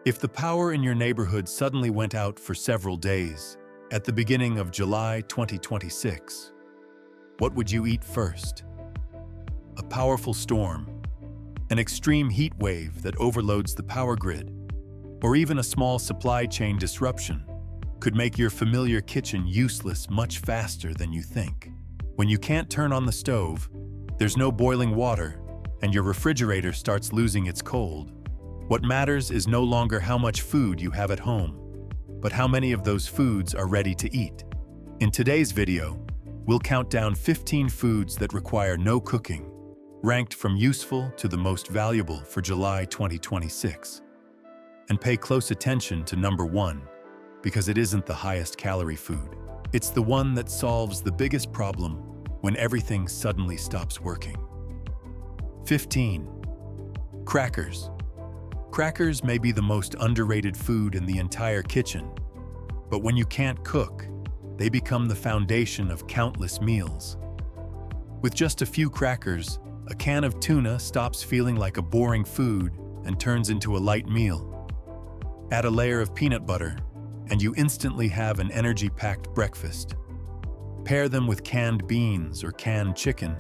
If the power in your neighborhood suddenly went out for several days, at the beginning of July 2026, what would you eat first? A powerful storm, an extreme heat wave that overloads the power grid, or even a small supply chain disruption could make your familiar kitchen useless much faster than you think. When you can't turn on the stove, there's no boiling water, and your refrigerator starts losing its cold. What matters is no longer how much food you have at home, but how many of those foods are ready to eat. In today's video, we'll count down 15 foods that require no cooking, ranked from useful to the most valuable for July 2026. And pay close attention to number 1, because it isn't the highest calorie food. It's the one that solves the biggest problem when everything suddenly stops working. 15. Crackers. Crackers may be the most underrated food in the entire kitchen, but when you can't cook, they become the foundation of countless meals. With just a few crackers, a can of tuna stops feeling like a boring food and turns into a light meal. Add a layer of peanut butter, and you instantly have an energy-packed breakfast. Pair them with canned beans or canned chicken,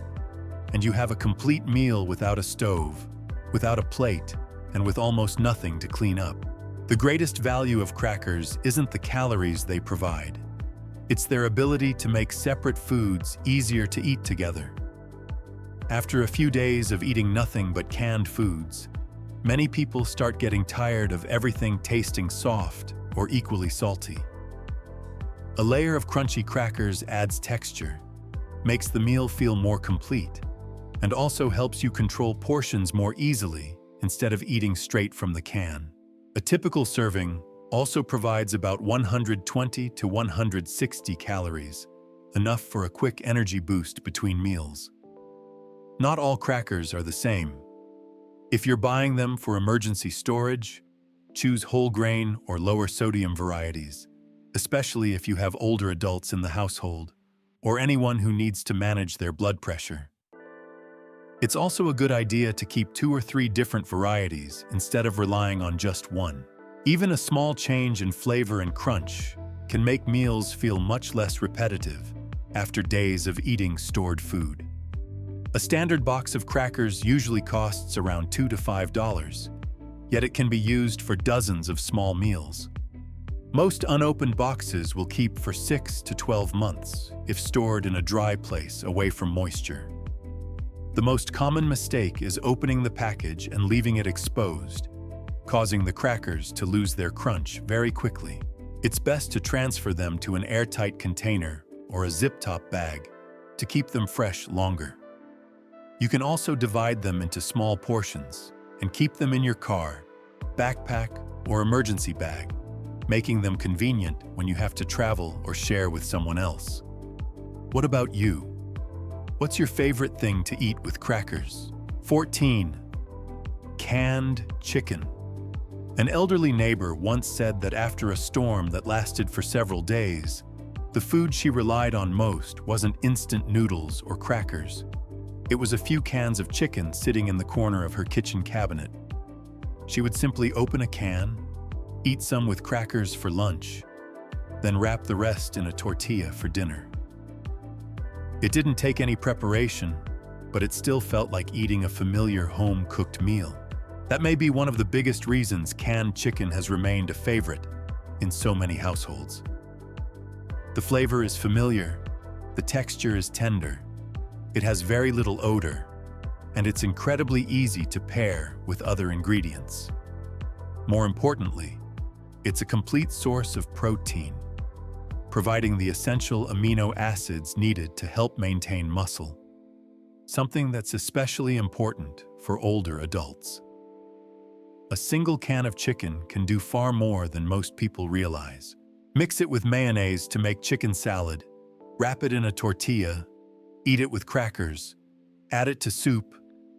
and you have a complete meal without a stove, without a plate, and with almost nothing to clean up. The greatest value of crackers isn't the calories they provide. It's their ability to make separate foods easier to eat together. After a few days of eating nothing but canned foods, many people start getting tired of everything tasting soft or equally salty. A layer of crunchy crackers adds texture, makes the meal feel more complete, and also helps you control portions more easily instead of eating straight from the can. A typical serving also provides about 120 to 160 calories, enough for a quick energy boost between meals. Not all crackers are the same. If you're buying them for emergency storage, choose whole grain or lower sodium varieties, especially if you have older adults in the household or anyone who needs to manage their blood pressure. It's also a good idea to keep 2 or 3 different varieties instead of relying on just one. Even a small change in flavor and crunch can make meals feel much less repetitive after days of eating stored food. A standard box of crackers usually costs around $2 to $5, yet it can be used for dozens of small meals. Most unopened boxes will keep for 6 to 12 months if stored in a dry place away from moisture. The most common mistake is opening the package and leaving it exposed, causing the crackers to lose their crunch very quickly. It's best to transfer them to an airtight container or a zip-top bag to keep them fresh longer. You can also divide them into small portions and keep them in your car, backpack, or emergency bag, making them convenient when you have to travel or share with someone else. What about you? What's your favorite thing to eat with crackers? 14. Canned chicken. An elderly neighbor once said that after a storm that lasted for several days, the food she relied on most wasn't instant noodles or crackers. It was a few cans of chicken sitting in the corner of her kitchen cabinet. She would simply open a can, eat some with crackers for lunch, then wrap the rest in a tortilla for dinner. It didn't take any preparation, but it still felt like eating a familiar home-cooked meal. That may be one of the biggest reasons canned chicken has remained a favorite in so many households. The flavor is familiar, the texture is tender, it has very little odor, and it's incredibly easy to pair with other ingredients. More importantly, it's a complete source of protein, providing the essential amino acids needed to help maintain muscle, something that's especially important for older adults. A single can of chicken can do far more than most people realize. Mix it with mayonnaise to make chicken salad, wrap it in a tortilla, eat it with crackers, add it to soup,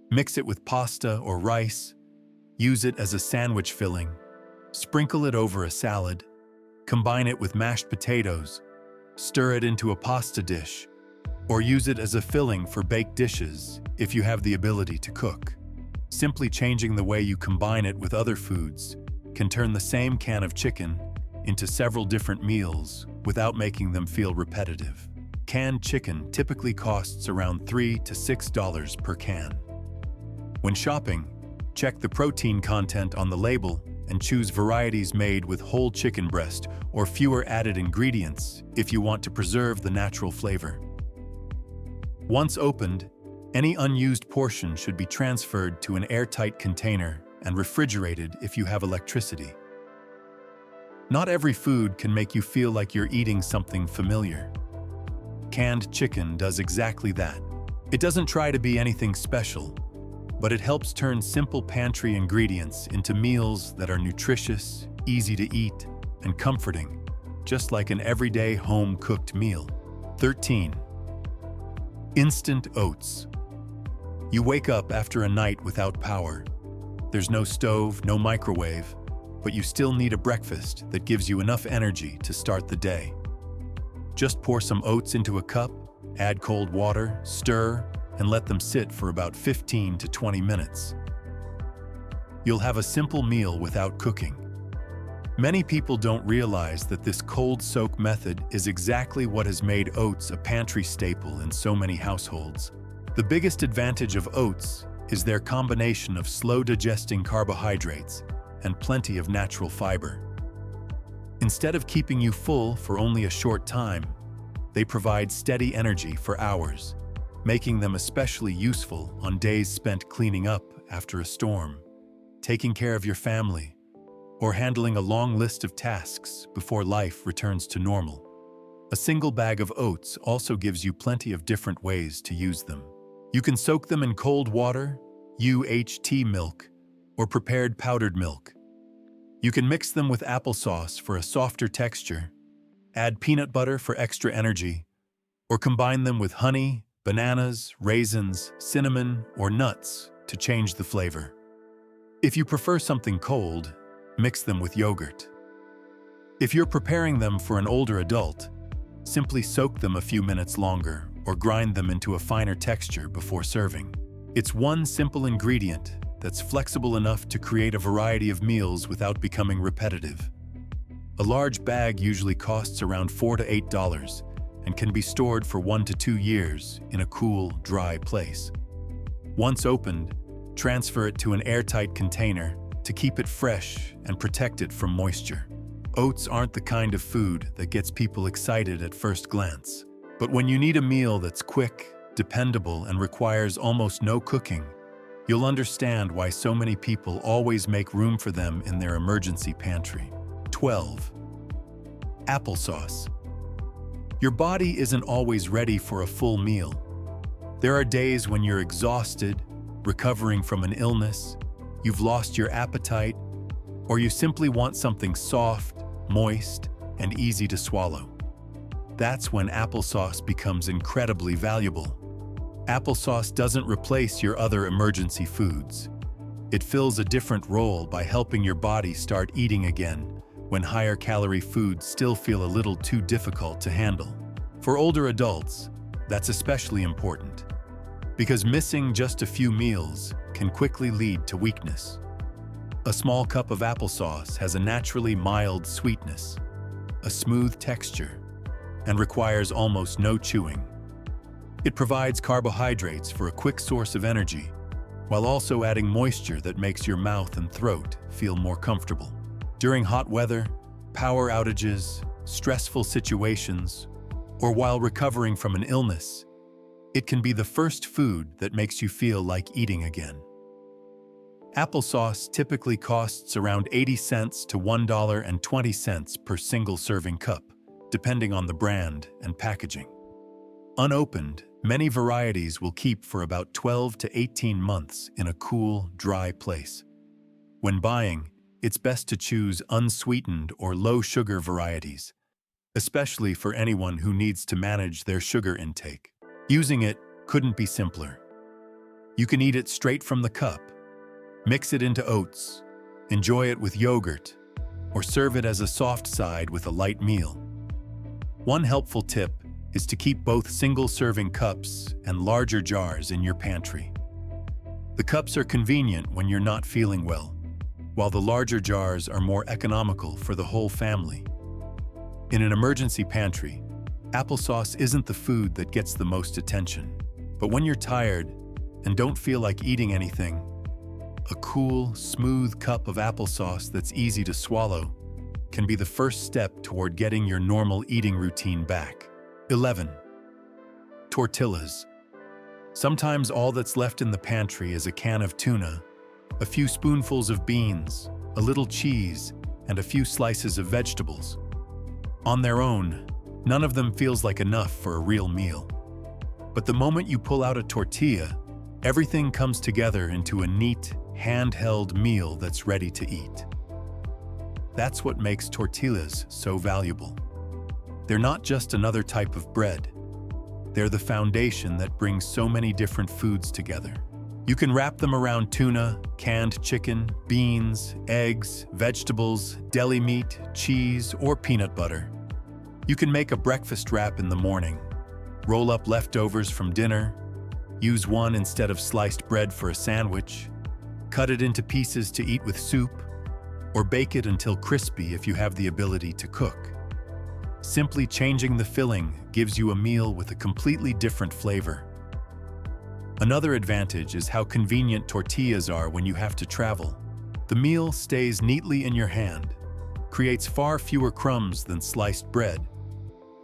mix it with pasta or rice, use it as a sandwich filling, sprinkle it over a salad, combine it with mashed potatoes, stir it into a pasta dish, or use it as a filling for baked dishes if you have the ability to cook. Simply changing the way you combine it with other foods can turn the same can of chicken into several different meals without making them feel repetitive. Canned chicken typically costs around $3 to $6 per can. When shopping, check the protein content on the label and choose varieties made with whole chicken breast or fewer added ingredients if you want to preserve the natural flavor. Once opened, any unused portion should be transferred to an airtight container and refrigerated if you have electricity. Not every food can make you feel like you're eating something familiar. Canned chicken does exactly that. It doesn't try to be anything special, but it helps turn simple pantry ingredients into meals that are nutritious, easy to eat, and comforting, just like an everyday home-cooked meal. 13. Instant oats. You wake up after a night without power. There's no stove, no microwave, but you still need a breakfast that gives you enough energy to start the day. Just pour some oats into a cup, add cold water, stir, and let them sit for about 15 to 20 minutes. You'll have a simple meal without cooking. Many people don't realize that this cold soak method is exactly what has made oats a pantry staple in so many households. The biggest advantage of oats is their combination of slow-digesting carbohydrates and plenty of natural fiber. Instead of keeping you full for only a short time, they provide steady energy for hours, making them especially useful on days spent cleaning up after a storm, taking care of your family, or handling a long list of tasks before life returns to normal. A single bag of oats also gives you plenty of different ways to use them. You can soak them in cold water, UHT milk, or prepared powdered milk. You can mix them with applesauce for a softer texture, add peanut butter for extra energy, or combine them with honey, bananas, raisins, cinnamon, or nuts to change the flavor. If you prefer something cold, mix them with yogurt. If you're preparing them for an older adult, simply soak them a few minutes longer or grind them into a finer texture before serving. It's one simple ingredient that's flexible enough to create a variety of meals without becoming repetitive. A large bag usually costs around $4 to $8 and can be stored for 1 to 2 years in a cool, dry place. Once opened, transfer it to an airtight container to keep it fresh and protect it from moisture. Oats aren't the kind of food that gets people excited at first glance. But when you need a meal that's quick, dependable, and requires almost no cooking, you'll understand why so many people always make room for them in their emergency pantry. 12. Applesauce. Your body isn't always ready for a full meal. There are days when you're exhausted, recovering from an illness, you've lost your appetite, or you simply want something soft, moist, and easy to swallow. That's when applesauce becomes incredibly valuable. Applesauce doesn't replace your other emergency foods. It fills a different role by helping your body start eating again when higher-calorie foods still feel a little too difficult to handle. For older adults, that's especially important, because missing just a few meals can quickly lead to weakness. A small cup of applesauce has a naturally mild sweetness, a smooth texture, and requires almost no chewing. It provides carbohydrates for a quick source of energy, while also adding moisture that makes your mouth and throat feel more comfortable. During hot weather, power outages, stressful situations, or while recovering from an illness, it can be the first food that makes you feel like eating again. Applesauce typically costs around 80 cents to $1.20 per single serving cup, depending on the brand and packaging. Unopened, many varieties will keep for about 12 to 18 months in a cool, dry place. When buying, it's best to choose unsweetened or low-sugar varieties, especially for anyone who needs to manage their sugar intake. Using it couldn't be simpler. You can eat it straight from the cup, mix it into oats, enjoy it with yogurt, or serve it as a soft side with a light meal. One helpful tip is to keep both single-serving cups and larger jars in your pantry. The cups are convenient when you're not feeling well, while the larger jars are more economical for the whole family. In an emergency pantry, applesauce isn't the food that gets the most attention. But when you're tired and don't feel like eating anything, a cool, smooth cup of applesauce that's easy to swallow can be the first step toward getting your normal eating routine back. 11. Tortillas. Sometimes all that's left in the pantry is a can of tuna, a few spoonfuls of beans, a little cheese, and a few slices of vegetables. On their own, none of them feels like enough for a real meal. But the moment you pull out a tortilla, everything comes together into a neat, handheld meal that's ready to eat. That's what makes tortillas so valuable. They're not just another type of bread. They're the foundation that brings so many different foods together. You can wrap them around tuna, canned chicken, beans, eggs, vegetables, deli meat, cheese, or peanut butter. You can make a breakfast wrap in the morning, roll up leftovers from dinner, use one instead of sliced bread for a sandwich, cut it into pieces to eat with soup, or bake it until crispy if you have the ability to cook. Simply changing the filling gives you a meal with a completely different flavor. Another advantage is how convenient tortillas are when you have to travel. The meal stays neatly in your hand, creates far fewer crumbs than sliced bread,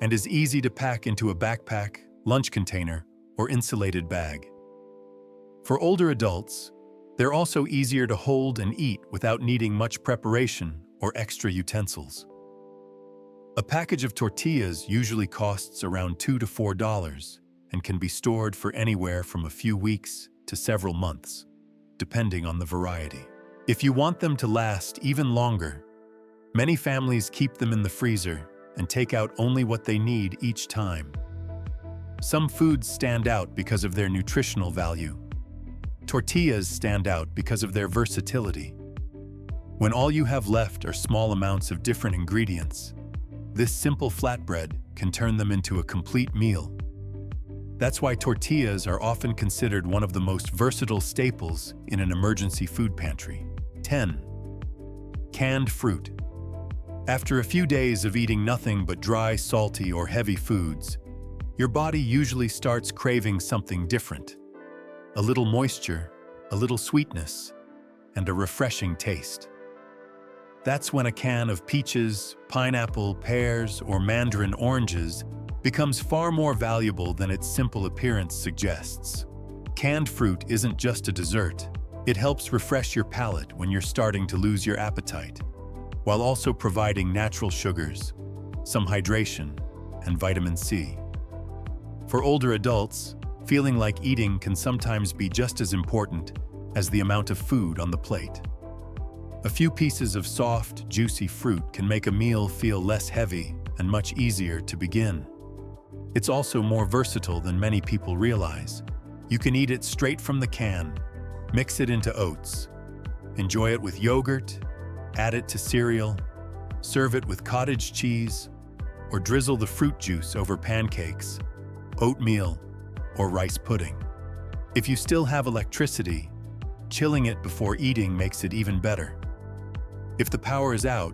and is easy to pack into a backpack, lunch container, or insulated bag. For older adults, they're also easier to hold and eat without needing much preparation or extra utensils. A package of tortillas usually costs around $2 to $4 and can be stored for anywhere from a few weeks to several months, depending on the variety. If you want them to last even longer, many families keep them in the freezer and take out only what they need each time. Some foods stand out because of their nutritional value. Tortillas stand out because of their versatility. When all you have left are small amounts of different ingredients, this simple flatbread can turn them into a complete meal. That's why tortillas are often considered one of the most versatile staples in an emergency food pantry. 10. Canned fruit. After a few days of eating nothing but dry, salty, or heavy foods, your body usually starts craving something different. A little moisture, a little sweetness, and a refreshing taste. That's when a can of peaches, pineapple, pears, or mandarin oranges becomes far more valuable than its simple appearance suggests. Canned fruit isn't just a dessert. It helps refresh your palate when you're starting to lose your appetite, while also providing natural sugars, some hydration, and vitamin C. For older adults, feeling like eating can sometimes be just as important as the amount of food on the plate. A few pieces of soft, juicy fruit can make a meal feel less heavy and much easier to begin. It's also more versatile than many people realize. You can eat it straight from the can, mix it into oats, enjoy it with yogurt, add it to cereal, serve it with cottage cheese, or drizzle the fruit juice over pancakes, oatmeal, or rice pudding. If you still have electricity, chilling it before eating makes it even better. If the power is out,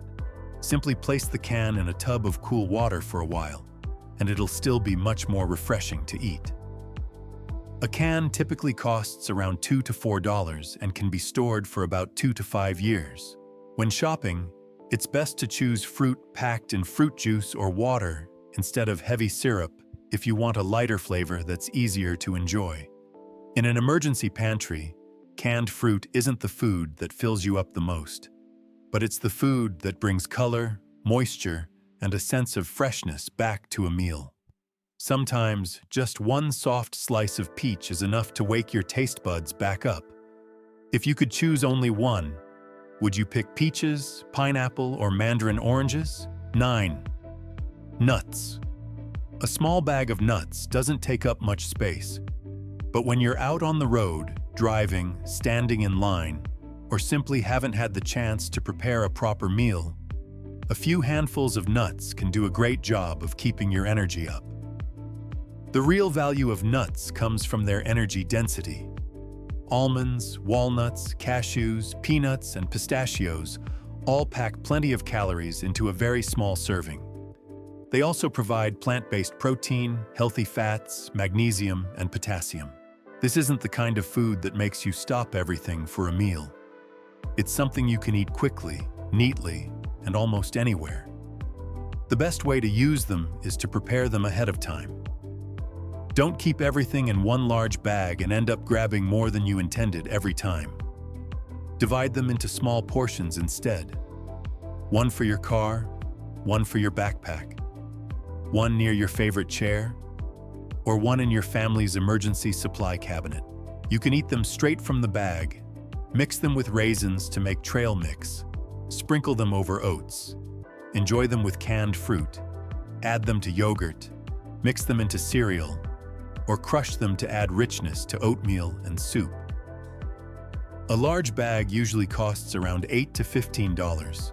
simply place the can in a tub of cool water for a while, and it'll still be much more refreshing to eat. A can typically costs around $2 to $4 and can be stored for about 2 to 5 years. When shopping, it's best to choose fruit packed in fruit juice or water instead of heavy syrup if you want a lighter flavor that's easier to enjoy. In an emergency pantry, canned fruit isn't the food that fills you up the most, but it's the food that brings color, moisture, and a sense of freshness back to a meal. Sometimes, just one soft slice of peach is enough to wake your taste buds back up. If you could choose only one, would you pick peaches, pineapple, or mandarin oranges? 9. Nuts. A small bag of nuts doesn't take up much space, but when you're out on the road, driving, standing in line, or simply haven't had the chance to prepare a proper meal, a few handfuls of nuts can do a great job of keeping your energy up. The real value of nuts comes from their energy density. almonds, walnuts, cashews, peanuts, and pistachios all pack plenty of calories into a very small serving. They also provide plant-based protein, healthy fats, magnesium, and potassium. This isn't the kind of food that makes you stop everything for a meal. It's something you can eat quickly, neatly, and almost anywhere. The best way to use them is to prepare them ahead of time. Don't keep everything in one large bag and end up grabbing more than you intended every time. Divide them into small portions instead. One for your car, one for your backpack, one near your favorite chair, or one in your family's emergency supply cabinet. You can eat them straight from the bag, mix them with raisins to make trail mix, sprinkle them over oats, enjoy them with canned fruit, add them to yogurt, mix them into cereal, or crush them to add richness to oatmeal and soup. A large bag usually costs around $8 to $15.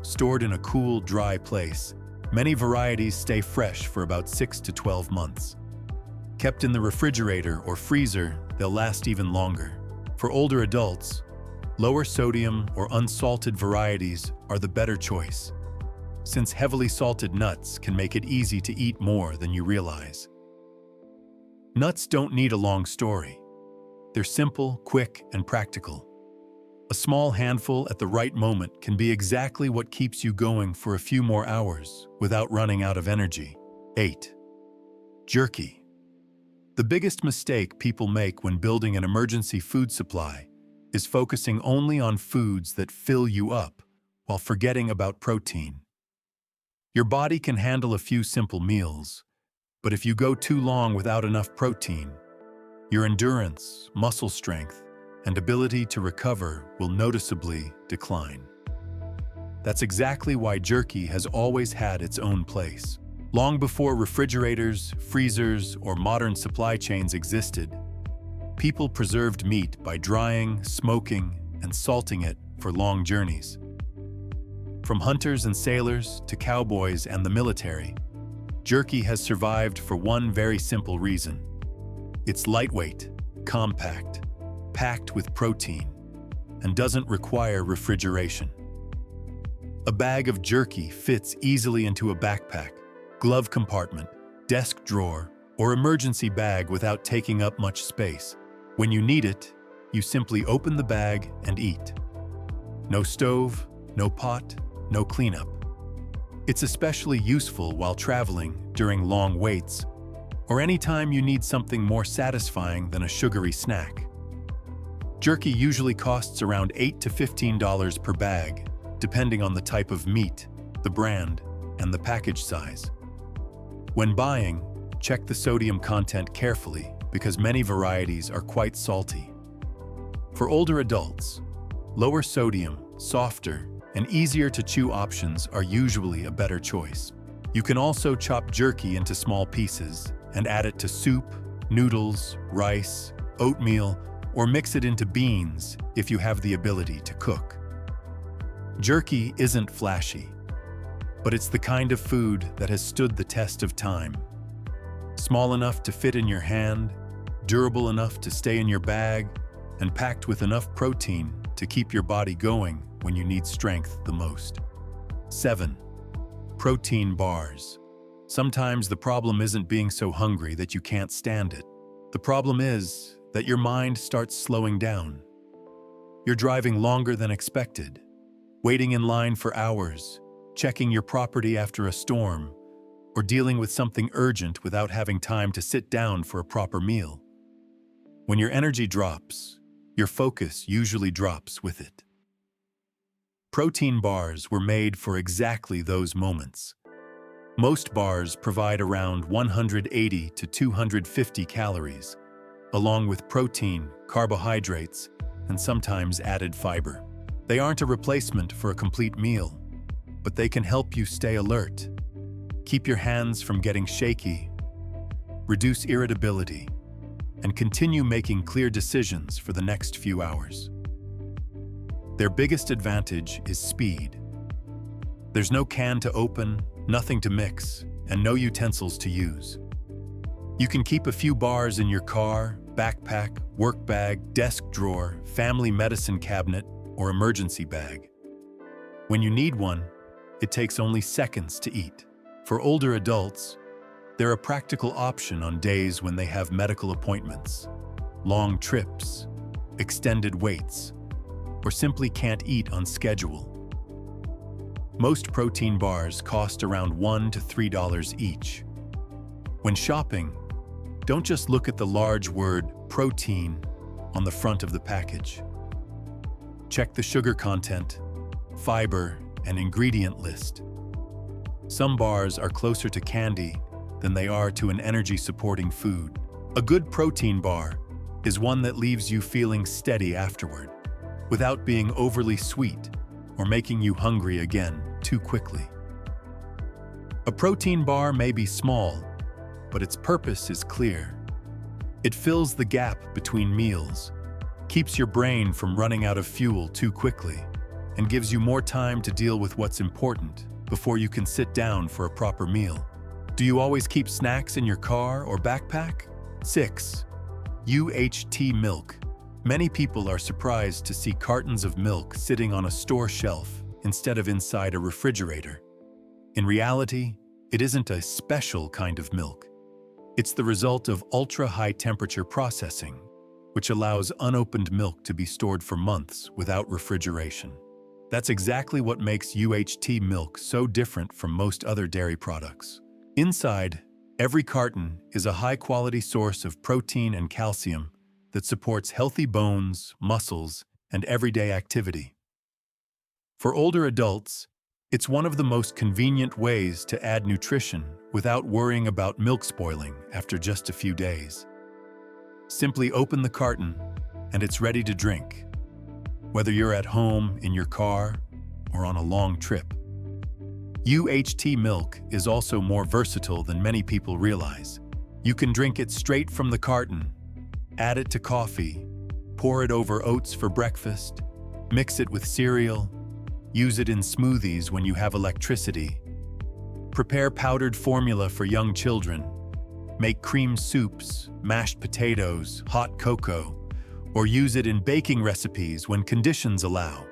Stored in a cool, dry place, many varieties stay fresh for about 6 to 12 months. Kept in the refrigerator or freezer, they'll last even longer. For older adults, lower sodium or unsalted varieties are the better choice, since heavily salted nuts can make it easy to eat more than you realize. Nuts don't need a long story. They're simple, quick, and practical. A small handful at the right moment can be exactly what keeps you going for a few more hours without running out of energy. 8. Jerky. The biggest mistake people make when building an emergency food supply is focusing only on foods that fill you up while forgetting about protein. Your body can handle a few simple meals, but if you go too long without enough protein, your endurance, muscle strength, and ability to recover will noticeably decline. That's exactly why jerky has always had its own place. Long before refrigerators, freezers, or modern supply chains existed, people preserved meat by drying, smoking, and salting it for long journeys. From hunters and sailors to cowboys and the military, jerky has survived for one very simple reason. It's lightweight, compact, packed with protein, and doesn't require refrigeration. A bag of jerky fits easily into a backpack, glove compartment, desk drawer, or emergency bag without taking up much space. When you need it, you simply open the bag and eat. No stove, no pot, no cleanup. It's especially useful while traveling during long waits, or anytime you need something more satisfying than a sugary snack. Jerky usually costs around $8 to $15 per bag, depending on the type of meat, the brand, and the package size. When buying, check the sodium content carefully because many varieties are quite salty. For older adults, lower sodium, softer, and easier to chew options are usually a better choice. You can also chop jerky into small pieces and add it to soup, noodles, rice, oatmeal, or mix it into beans if you have the ability to cook. Jerky isn't flashy, but it's the kind of food that has stood the test of time. Small enough to fit in your hand, durable enough to stay in your bag, and packed with enough protein to keep your body going when you need strength the most. 7. Protein bars. Sometimes the problem isn't being so hungry that you can't stand it. The problem is that your mind starts slowing down. You're driving longer than expected, waiting in line for hours, checking your property after a storm, or dealing with something urgent without having time to sit down for a proper meal. When your energy drops, your focus usually drops with it. Protein bars were made for exactly those moments. Most bars provide around 180 to 250 calories, along with protein, carbohydrates, and sometimes added fiber. They aren't a replacement for a complete meal, but they can help you stay alert, keep your hands from getting shaky, reduce irritability, and continue making clear decisions for the next few hours. Their biggest advantage is speed. There's no can to open, nothing to mix, and no utensils to use. You can keep a few bars in your car, backpack, work bag, desk drawer, family medicine cabinet, or emergency bag. When you need one, it takes only seconds to eat. For older adults, they're a practical option on days when they have medical appointments, long trips, extended waits, or simply can't eat on schedule. Most protein bars cost around $1 to $3 each. When shopping, don't just look at the large word protein on the front of the package. Check the sugar content, fiber, and ingredient list. Some bars are closer to candy than they are to an energy-supporting food. A good protein bar is one that leaves you feeling steady afterward, without being overly sweet or making you hungry again too quickly. A protein bar may be small, but its purpose is clear. It fills the gap between meals, keeps your brain from running out of fuel too quickly, and gives you more time to deal with what's important before you can sit down for a proper meal. Do you always keep snacks in your car or backpack? 6. UHT milk. Many people are surprised to see cartons of milk sitting on a store shelf instead of inside a refrigerator. In reality, it isn't a special kind of milk. It's the result of ultra-high temperature processing, which allows unopened milk to be stored for months without refrigeration. That's exactly what makes UHT milk so different from most other dairy products. Inside, every carton is a high-quality source of protein and calcium that supports healthy bones, muscles, and everyday activity. For older adults, it's one of the most convenient ways to add nutrition without worrying about milk spoiling after just a few days. Simply open the carton, and it's ready to drink, whether you're at home, in your car, or on a long trip. UHT milk is also more versatile than many people realize. You can drink it straight from the carton, add it to coffee, pour it over oats for breakfast, mix it with cereal, use it in smoothies when you have electricity, prepare powdered formula for young children, make cream soups, mashed potatoes, hot cocoa, or use it in baking recipes when conditions allow.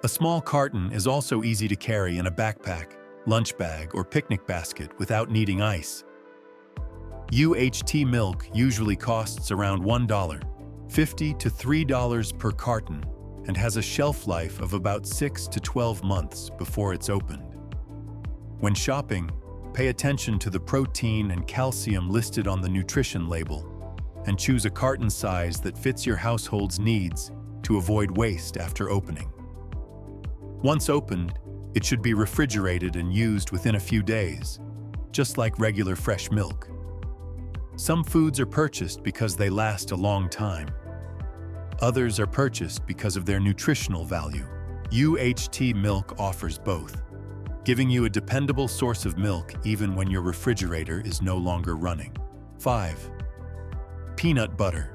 A small carton is also easy to carry in a backpack, lunch bag, or picnic basket without needing ice. UHT milk usually costs around $1.50 to $3 per carton and has a shelf life of about 6 to 12 months before it's opened. When shopping, pay attention to the protein and calcium listed on the nutrition label and choose a carton size that fits your household's needs to avoid waste after opening. Once opened, it should be refrigerated and used within a few days, just like regular fresh milk. Some foods are purchased because they last a long time. Others are purchased because of their nutritional value. UHT milk offers both, giving you a dependable source of milk even when your refrigerator is no longer running. 5. Peanut butter.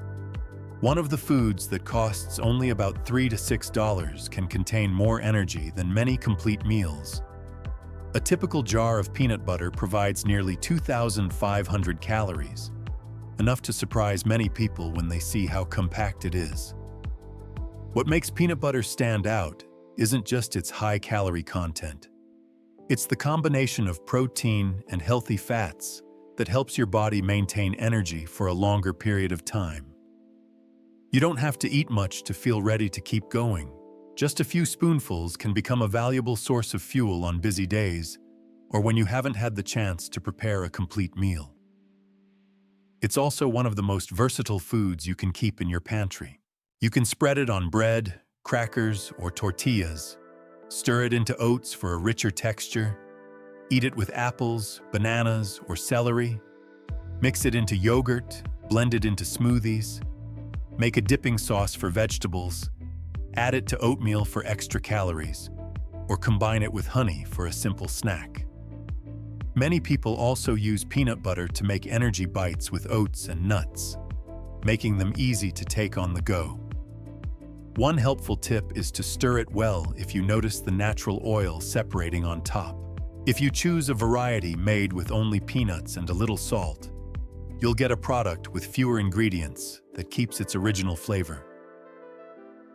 One of the foods that costs only about $3 to $6 can contain more energy than many complete meals. A typical jar of peanut butter provides nearly 2,500 calories, enough to surprise many people when they see how compact it is. What makes peanut butter stand out isn't just its high-calorie content. It's the combination of protein and healthy fats that helps your body maintain energy for a longer period of time. You don't have to eat much to feel ready to keep going. Just a few spoonfuls can become a valuable source of fuel on busy days or when you haven't had the chance to prepare a complete meal. It's also one of the most versatile foods you can keep in your pantry. You can spread it on bread, crackers, or tortillas, stir it into oats for a richer texture, eat it with apples, bananas, or celery, mix it into yogurt, blend it into smoothies, make a dipping sauce for vegetables, add it to oatmeal for extra calories, or combine it with honey for a simple snack. Many people also use peanut butter to make energy bites with oats and nuts, making them easy to take on the go. One helpful tip is to stir it well if you notice the natural oil separating on top. If you choose a variety made with only peanuts and a little salt, you'll get a product with fewer ingredients that keeps its original flavor.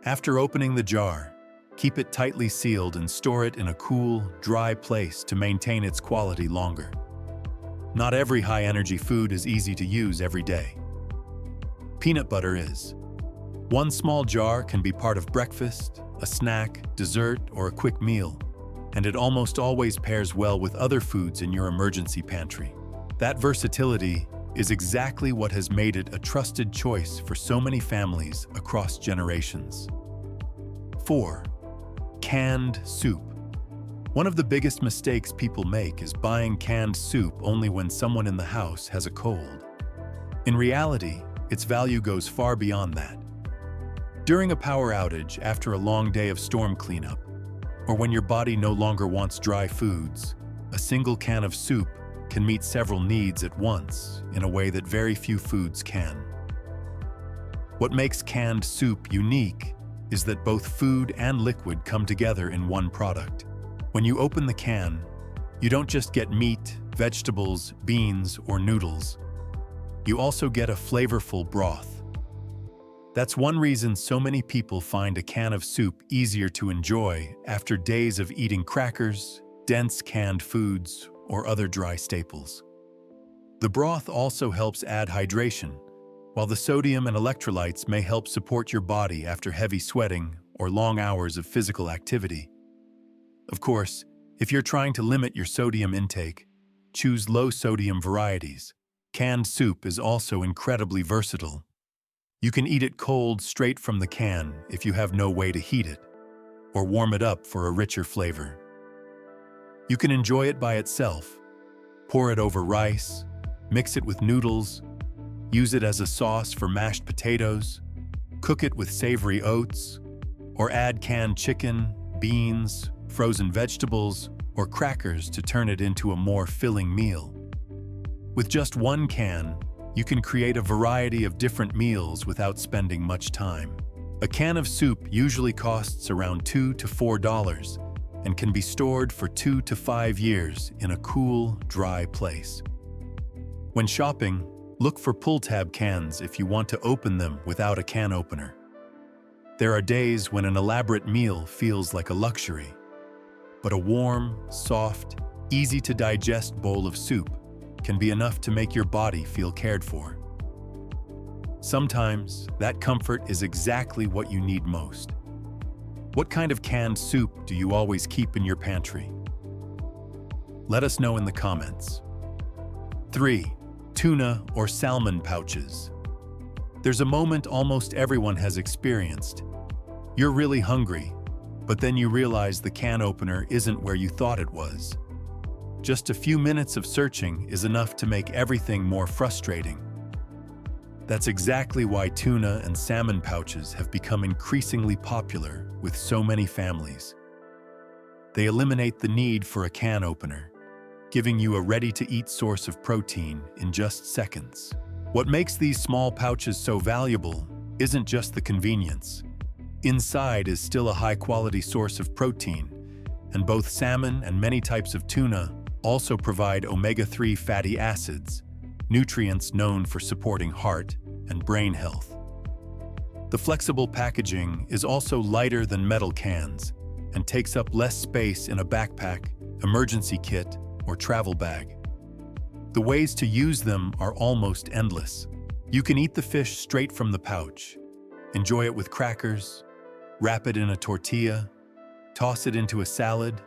After opening the jar, keep it tightly sealed and store it in a cool, dry place to maintain its quality longer. Not every high-energy food is easy to use every day. Peanut butter is. One small jar can be part of breakfast, a snack, dessert, or a quick meal, and it almost always pairs well with other foods in your emergency pantry. That versatility is exactly what has made it a trusted choice for so many families across generations. 4. Canned soup. One of the biggest mistakes people make is buying canned soup only when someone in the house has a cold. In reality, its value goes far beyond that. During a power outage after a long day of storm cleanup, or when your body no longer wants dry foods, a single can of soup can meet several needs at once in a way that very few foods can. What makes canned soup unique is that both food and liquid come together in one product. When you open the can, you don't just get meat, vegetables, beans, or noodles. You also get a flavorful broth. That's one reason so many people find a can of soup easier to enjoy after days of eating crackers, dense canned foods, or other dry staples. The broth also helps add hydration, while the sodium and electrolytes may help support your body after heavy sweating or long hours of physical activity. Of course, if you're trying to limit your sodium intake, choose low-sodium varieties. Canned soup is also incredibly versatile. You can eat it cold straight from the can if you have no way to heat it, or warm it up for a richer flavor. You can enjoy it by itself, pour it over rice, mix it with noodles, use it as a sauce for mashed potatoes, cook it with savory oats, or add canned chicken, beans, frozen vegetables, or crackers to turn it into a more filling meal. With just one can, you can create a variety of different meals without spending much time. A can of soup usually costs around $2 to $4 and can be stored for 2 to 5 years in a cool, dry place. When shopping, look for pull-tab cans if you want to open them without a can opener. There are days when an elaborate meal feels like a luxury, but a warm, soft, easy-to-digest bowl of soup can be enough to make your body feel cared for. Sometimes, that comfort is exactly what you need most. What kind of canned soup do you always keep in your pantry? Let us know in the comments. 3. Tuna or salmon pouches. There's a moment almost everyone has experienced. You're really hungry, but then you realize the can opener isn't where you thought it was. Just a few minutes of searching is enough to make everything more frustrating. That's exactly why tuna and salmon pouches have become increasingly popular with so many families. They eliminate the need for a can opener, giving you a ready-to-eat source of protein in just seconds. What makes these small pouches so valuable isn't just the convenience. Inside is still a high-quality source of protein, and both salmon and many types of tuna also provide omega-3 fatty acids, nutrients known for supporting heart and brain health. The flexible packaging is also lighter than metal cans and takes up less space in a backpack, emergency kit, or travel bag. The ways to use them are almost endless. You can eat the fish straight from the pouch, enjoy it with crackers, wrap it in a tortilla, toss it into a salad,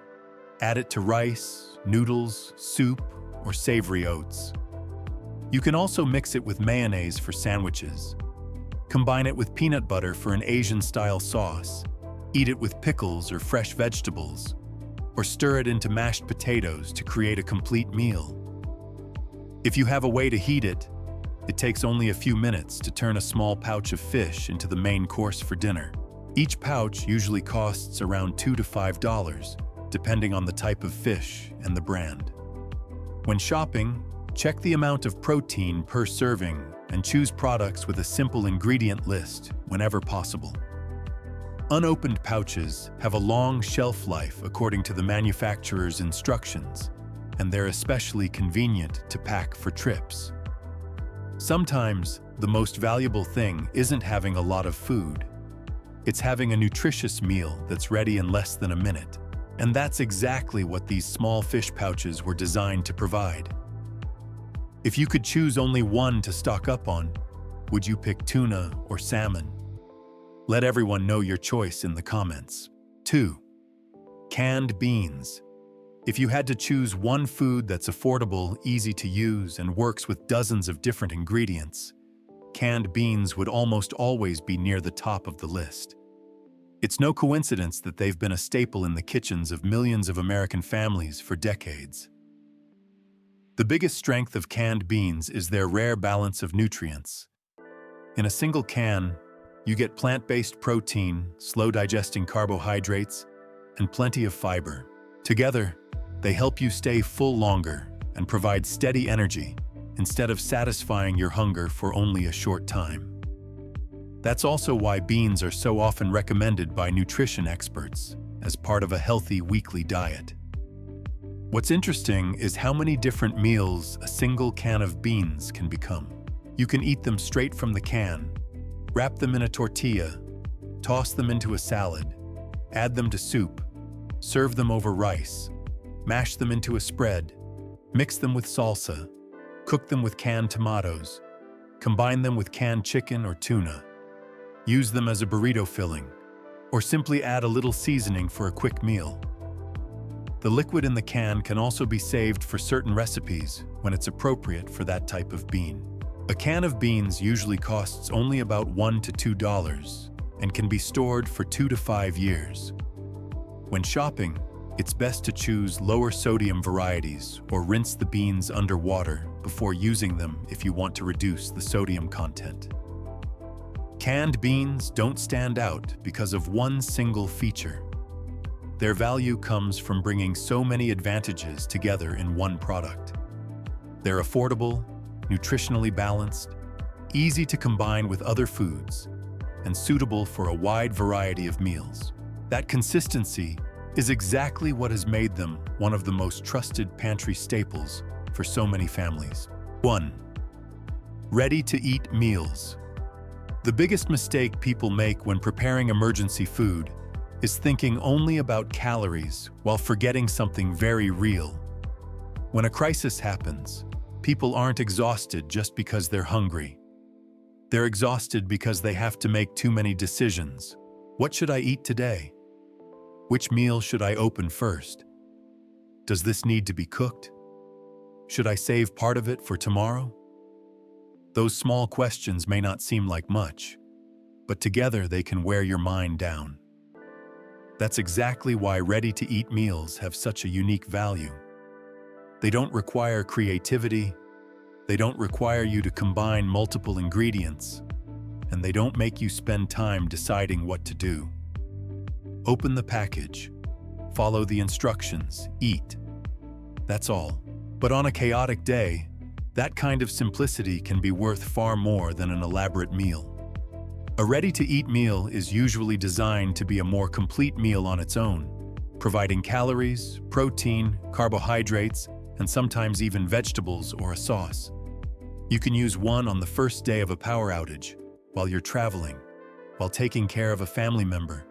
add it to rice, noodles, soup, or savory oats. You can also mix it with mayonnaise for sandwiches. Combine it with peanut butter for an Asian-style sauce. Eat it with pickles or fresh vegetables. Or stir it into mashed potatoes to create a complete meal. If you have a way to heat it, it takes only a few minutes to turn a small pouch of fish into the main course for dinner. Each pouch usually costs around $2 to $5, depending on the type of fish and the brand. When shopping, check the amount of protein per serving and choose products with a simple ingredient list whenever possible. Unopened pouches have a long shelf life according to the manufacturer's instructions, and they're especially convenient to pack for trips. Sometimes, the most valuable thing isn't having a lot of food. It's having a nutritious meal that's ready in less than a minute. And that's exactly what these small fish pouches were designed to provide. If you could choose only one to stock up on, would you pick tuna or salmon? Let everyone know your choice in the comments. 2. Canned beans. If you had to choose one food that's affordable, easy to use, and works with dozens of different ingredients, canned beans would almost always be near the top of the list. It's no coincidence that they've been a staple in the kitchens of millions of American families for decades. The biggest strength of canned beans is their rare balance of nutrients. In a single can, you get plant-based protein, slow-digesting carbohydrates, and plenty of fiber. Together, they help you stay full longer and provide steady energy instead of satisfying your hunger for only a short time. That's also why beans are so often recommended by nutrition experts as part of a healthy weekly diet. What's interesting is how many different meals a single can of beans can become. You can eat them straight from the can, wrap them in a tortilla, toss them into a salad, add them to soup, serve them over rice, mash them into a spread, mix them with salsa, cook them with canned tomatoes, combine them with canned chicken or tuna, use them as a burrito filling, or simply add a little seasoning for a quick meal. The liquid in the can can also be saved for certain recipes when it's appropriate for that type of bean. A can of beans usually costs only about $1 to $2 and can be stored for 2 to 5 years. When shopping, it's best to choose lower sodium varieties or rinse the beans under water before using them if you want to reduce the sodium content. Canned beans don't stand out because of one single feature. Their value comes from bringing so many advantages together in one product. They're affordable, nutritionally balanced, easy to combine with other foods, and suitable for a wide variety of meals. That consistency is exactly what has made them one of the most trusted pantry staples for so many families. 1. Ready-to-eat meals. The biggest mistake people make when preparing emergency food is thinking only about calories while forgetting something very real. When a crisis happens, people aren't exhausted just because they're hungry. They're exhausted because they have to make too many decisions. What should I eat today? Which meal should I open first? Does this need to be cooked? Should I save part of it for tomorrow? Those small questions may not seem like much, but together they can wear your mind down. That's exactly why ready-to-eat meals have such a unique value. They don't require creativity, they don't require you to combine multiple ingredients, and they don't make you spend time deciding what to do. Open the package, follow the instructions, eat. That's all. But on a chaotic day, that kind of simplicity can be worth far more than an elaborate meal. A ready-to-eat meal is usually designed to be a more complete meal on its own, providing calories, protein, carbohydrates, and sometimes even vegetables or a sauce. You can use one on the first day of a power outage, while you're traveling, while taking care of a family member,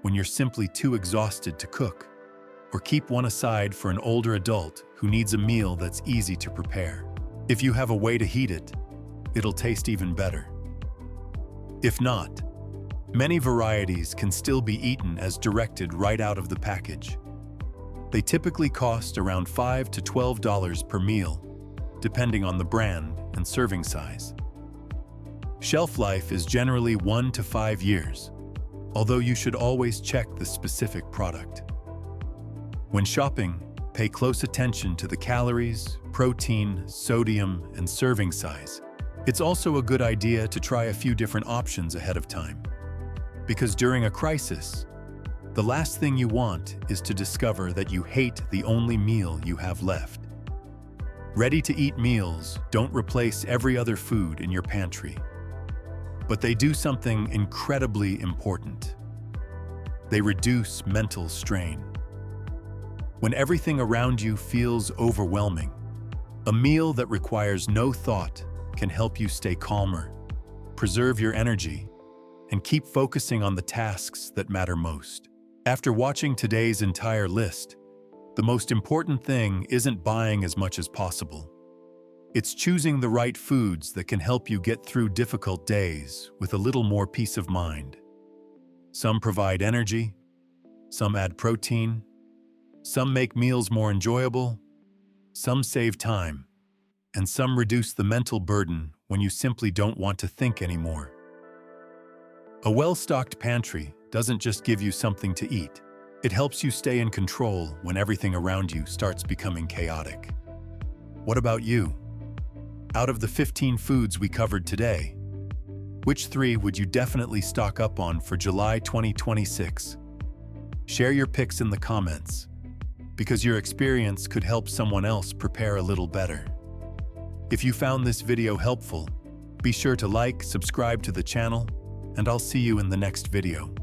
when you're simply too exhausted to cook, or keep one aside for an older adult who needs a meal that's easy to prepare. If you have a way to heat it, it'll taste even better. If not, many varieties can still be eaten as directed right out of the package. They typically cost around $5 to $12 per meal, depending on the brand and serving size. Shelf life is generally 1 to 5 years, although you should always check the specific product. When shopping, pay close attention to the calories, protein, sodium, and serving size. It's also a good idea to try a few different options ahead of time, because during a crisis, the last thing you want is to discover that you hate the only meal you have left. Ready-to-eat meals don't replace every other food in your pantry, but they do something incredibly important. They reduce mental strain. When everything around you feels overwhelming, a meal that requires no thought can help you stay calmer, preserve your energy, and keep focusing on the tasks that matter most. After watching today's entire list, the most important thing isn't buying as much as possible. It's choosing the right foods that can help you get through difficult days with a little more peace of mind. Some provide energy, some add protein, some make meals more enjoyable, some save time, and some reduce the mental burden when you simply don't want to think anymore. A well-stocked pantry doesn't just give you something to eat. It helps you stay in control when everything around you starts becoming chaotic. What about you? Out of the 15 foods we covered today, which 3 would you definitely stock up on for July 2026? Share your picks in the comments, because your experience could help someone else prepare a little better. If you found this video helpful, be sure to like, subscribe to the channel, and I'll see you in the next video.